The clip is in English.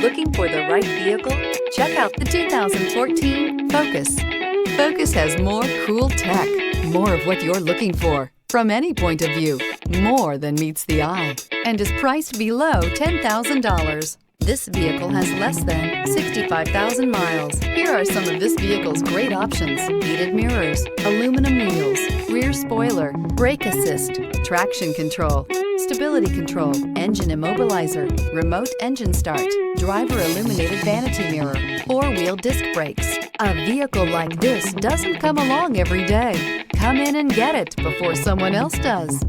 Looking for the right vehicle? Check out the 2014 Focus. Focus has more cool tech, more of what you're looking for. From any point of view, more than meets the eye, and is priced below $10,000. This vehicle has less than 65,000 miles. Here are some of this vehicle's great options: heated mirrors, aluminum wheels, rear spoiler, brake assist, traction control, stability control, engine immobilizer, remote engine start, driver illuminated vanity mirror, four-wheel disc brakes. A vehicle like this doesn't come along every day. Come in and get it before someone else does.